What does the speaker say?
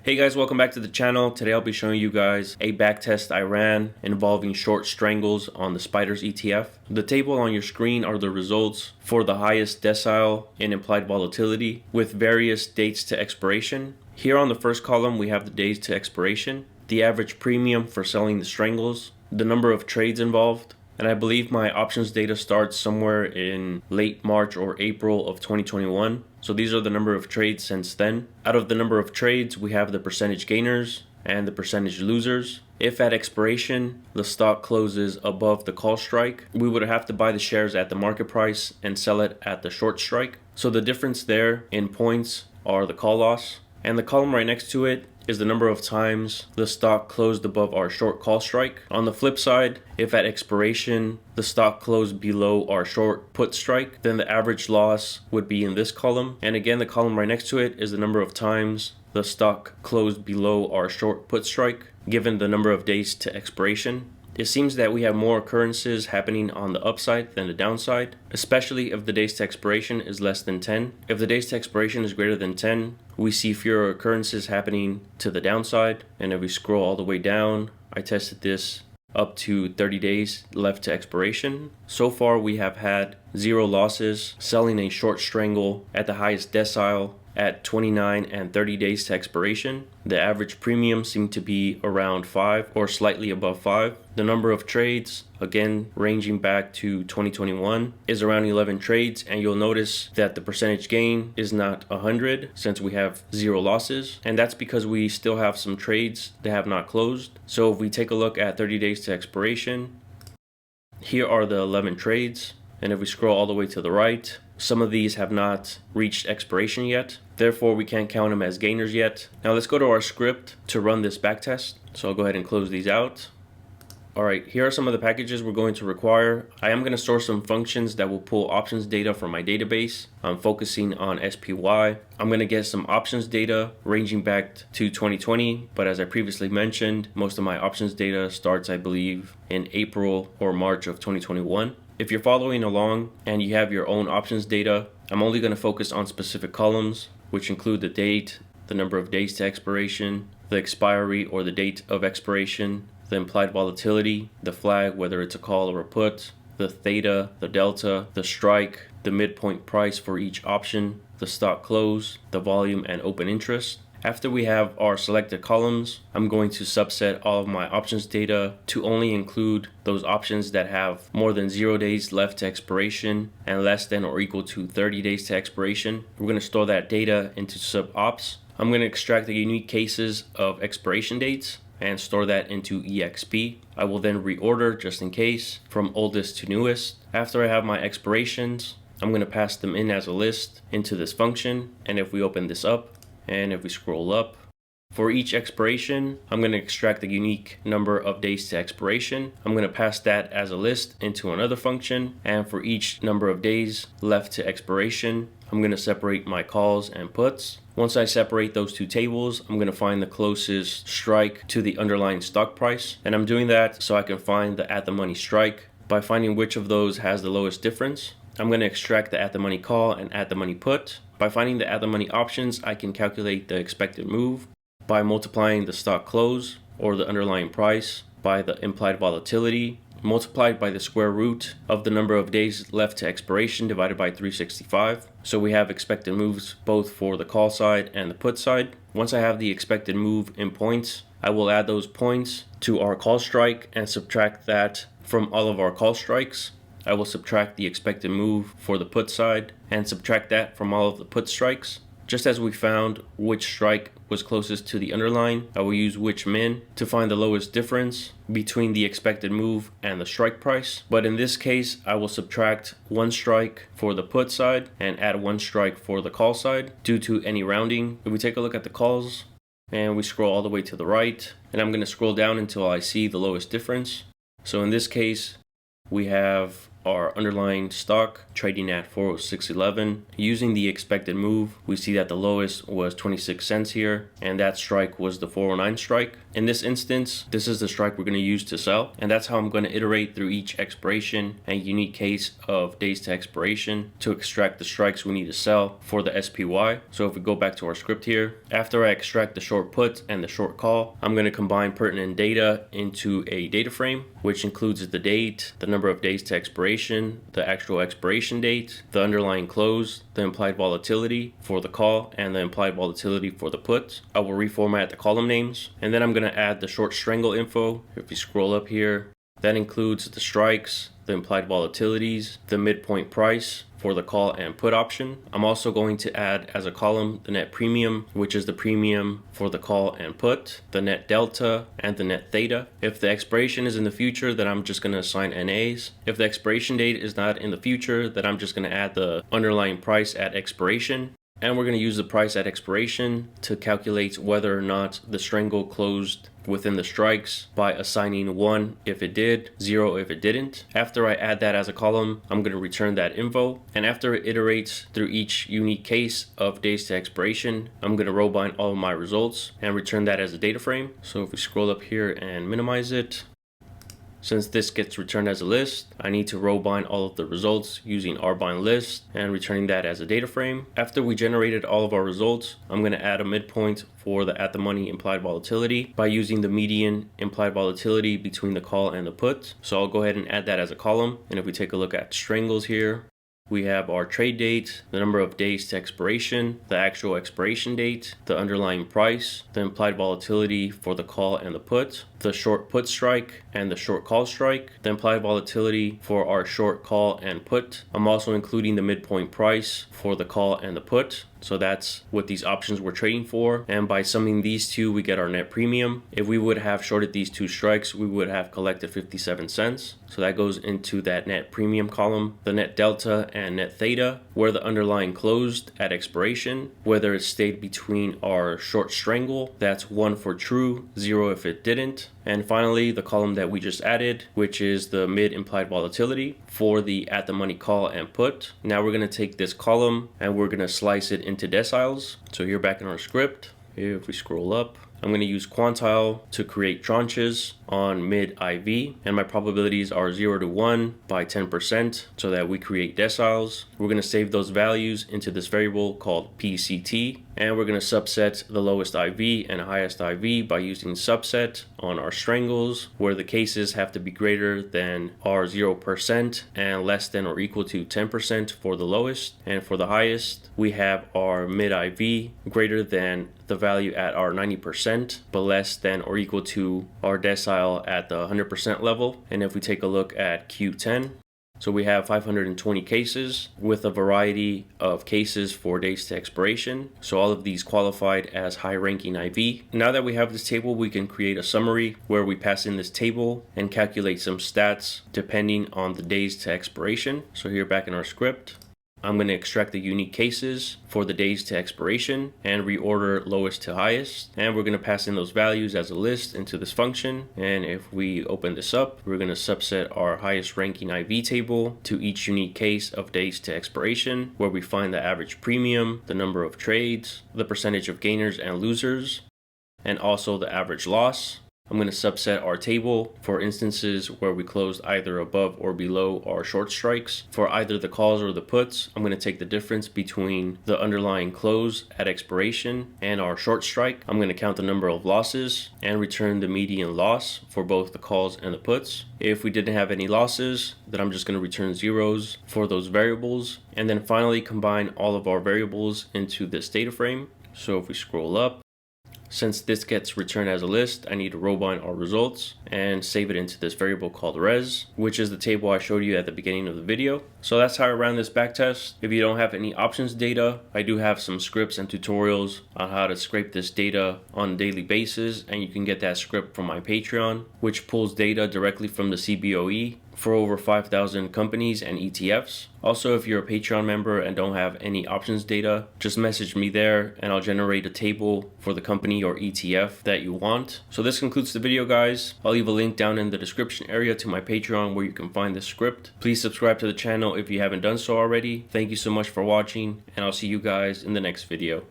Hey guys, welcome back to the channel. Today I'll be showing you guys a backtest I ran involving short strangles on the Spiders ETF. The table on your screen are the results for the highest decile in implied volatility with various dates to expiration. Here on the first column we have the days to expiration, the average premium for selling the strangles, the number of trades involved, and I believe my options data starts somewhere in late March or April of 2021. So these are the number of trades since then. Out of the number of trades, we have the percentage gainers and the percentage losers. If at expiration, the stock closes above the call strike, we would have to buy the shares at the market price and sell it at the short strike. So the difference there in points are the call loss. And the column right next to it is the number of times the stock closed above our short call strike. On the flip side, if at expiration the stock closed below our short put strike, then the average loss would be in this column. And again, the column right next to it is the number of times the stock closed below our short put strike, given the number of days to expiration. It seems that we have more occurrences happening on the upside than the downside, especially if the days to expiration is less than 10. If the days to expiration is greater than 10, we see fewer occurrences happening to the downside. And if we scroll all the way down, I tested this up to 30 days left to expiration. So far we have had 0 losses selling a short strangle at the highest decile at 29 and 30 days to expiration. The average premium seemed to be around 5 or slightly above 5. The number of trades, again ranging back to 2021, is around 11 trades, and you'll notice that the percentage gain is not 100 since we have 0 losses, and that's because we still have some trades that have not closed. So if we take a look at 30 days to expiration, here are the 11 trades, and if we scroll all the way to the right, some of these have not reached expiration yet, therefore we can't count them as gainers yet. Now let's go to our script to run this backtest. So I'll go ahead and close these out. Alright, here are some of the packages we're going to require. I am going to store some functions that will pull options data from my database. I'm focusing on SPY. I'm going to get some options data ranging back to 2020, but as I previously mentioned, most of my options data starts, I believe, in April or March of 2021. If you're following along and you have your own options data, I'm only going to focus on specific columns, which include the date, the number of days to expiration, the expiry or the date of expiration, the implied volatility, the flag, whether it's a call or a put, the theta, the delta, the strike, the midpoint price for each option, the stock close, the volume, and open interest. After we have our selected columns, I'm going to subset all of my options data to only include those options that have more than 0 days left to expiration and less than or equal to 30 days to expiration. We're going to store that data into sub-ops. I'm going to extract the unique cases of expiration dates and store that into EXP. I will then reorder just in case from oldest to newest. After I have my expirations, I'm going to pass them in as a list into this function. And if we open this up, and if we scroll up, for each expiration, I'm going to extract the unique number of days to expiration. I'm going to pass that as a list into another function. And for each number of days left to expiration, I'm going to separate my calls and puts. Once I separate those two tables, I'm going to find the closest strike to the underlying stock price. And I'm doing that so I can find the at the money strike by finding which of those has the lowest difference. I'm going to extract the at the money call and at the money put. By finding the at the money options, I can calculate the expected move by multiplying the stock close or the underlying price by the implied volatility multiplied by the square root of the number of days left to expiration divided by 365. So we have expected moves both for the call side and the put side. Once I have the expected move in points, I will add those points to our call strike and subtract that from all of our call strikes. I will subtract the expected move for the put side and subtract that from all of the put strikes. Just as we found which strike was closest to the underlying, I will use which min to find the lowest difference between the expected move and the strike price. But in this case, I will subtract 1 strike for the put side and add 1 strike for the call side due to any rounding. If we take a look at the calls and we scroll all the way to the right, and I'm going to scroll down until I see the lowest difference. So in this case, we have our underlying stock trading at 406.11. Using the expected move, we see that the lowest was 26 cents here, and that strike was the 409 strike. In this instance, this is the strike we're going to use to sell, and that's how I'm going to iterate through each expiration and unique case of days to expiration to extract the strikes we need to sell for the SPY. So if we go back to our script here, after I extract the short put and the short call, I'm going to combine pertinent data into a data frame, which includes the date, the number of days to expiration, the actual expiration date, the underlying close, the implied volatility for the call, and the implied volatility for the put. I will reformat the column names, and then I'm going to add the short strangle info. If you scroll up here, that includes the strikes, the implied volatilities, the midpoint price for the call and put option. I'm also going to add as a column the net premium, which is the premium for the call and put, the net delta, and the net theta. If the expiration is in the future, then I'm just going to assign NAs. If the expiration date is not in the future, then I'm just going to add the underlying price at expiration. And we're going to use the price at expiration to calculate whether or not the strangle closed within the strikes by assigning 1 if it did, 0 if it didn't. After I add that as a column, I'm going to return that info. And after it iterates through each unique case of days to expiration, I'm going to row bind all of my results and return that as a data frame. So if we scroll up here and minimize it, since this gets returned as a list, I need to row bind all of the results using rbind list and returning that as a data frame. After we generated all of our results, I'm going to add a midpoint for the at the money implied volatility by using the median implied volatility between the call and the put. So I'll go ahead and add that as a column. And if we take a look at strangles here, we have our trade date, the number of days to expiration, the actual expiration date, the underlying price, the implied volatility for the call and the put, the short put strike and the short call strike, the implied volatility for our short call and put. I'm also including the midpoint price for the call and the put. So that's what these options we're trading for. And by summing these two, we get our net premium. If we would have shorted these two strikes, we would have collected 57 cents. So that goes into that net premium column, the net delta and net theta, where the underlying closed at expiration, whether it stayed between our short strangle, that's 1 for true, 0 if it didn't. And finally, the column that we just added, which is the mid implied volatility for the at the money call and put. Now we're going to take this column and we're going to slice it into deciles. So here back in our script, if we scroll up, I'm going to use quantile to create tranches on mid IV, and my probabilities are 0 to 1 by 10% so that we create deciles. We're going to save those values into this variable called PCT, and we're going to subset the lowest IV and highest IV by using subset on our strangles, where the cases have to be greater than our 0% and less than or equal to 10% for the lowest. And for the highest, we have our mid IV greater than the value at our 90%, but less than or equal to our decile at the 100% level. And if we take a look at Q10, so we have 520 cases with a variety of cases for days to expiration. So all of these qualified as high ranking IV. Now that we have this table, we can create a summary where we pass in this table and calculate some stats depending on the days to expiration. So here back in our script, I'm going to extract the unique cases for the days to expiration and reorder lowest to highest. And we're going to pass in those values as a list into this function. And if we open this up, we're going to subset our highest ranking IV table to each unique case of days to expiration, where we find the average premium, the number of trades, the percentage of gainers and losers, and also the average loss. I'm going to subset our table for instances where we closed either above or below our short strikes. For either the calls or the puts, I'm going to take the difference between the underlying close at expiration and our short strike. I'm going to count the number of losses and return the median loss for both the calls and the puts. If we didn't have any losses, then I'm just going to return zeros for those variables. And then finally combine all of our variables into this data frame. So if we scroll up, since this gets returned as a list, I need to row bind our results and save it into this variable called res, which is the table I showed you at the beginning of the video. So that's how I ran this backtest. If you don't have any options data, I do have some scripts and tutorials on how to scrape this data on a daily basis, and you can get that script from my Patreon, which pulls data directly from the CBOE for over 5,000 companies and ETFs. Also, if you're a Patreon member and don't have any options data, just message me there and I'll generate a table for the company or ETF that you want. So this concludes the video, guys. I'll leave a link down in the description area to my Patreon where you can find this script. Please subscribe to the channel if you haven't done so already. Thank you so much for watching, and I'll see you guys in the next video.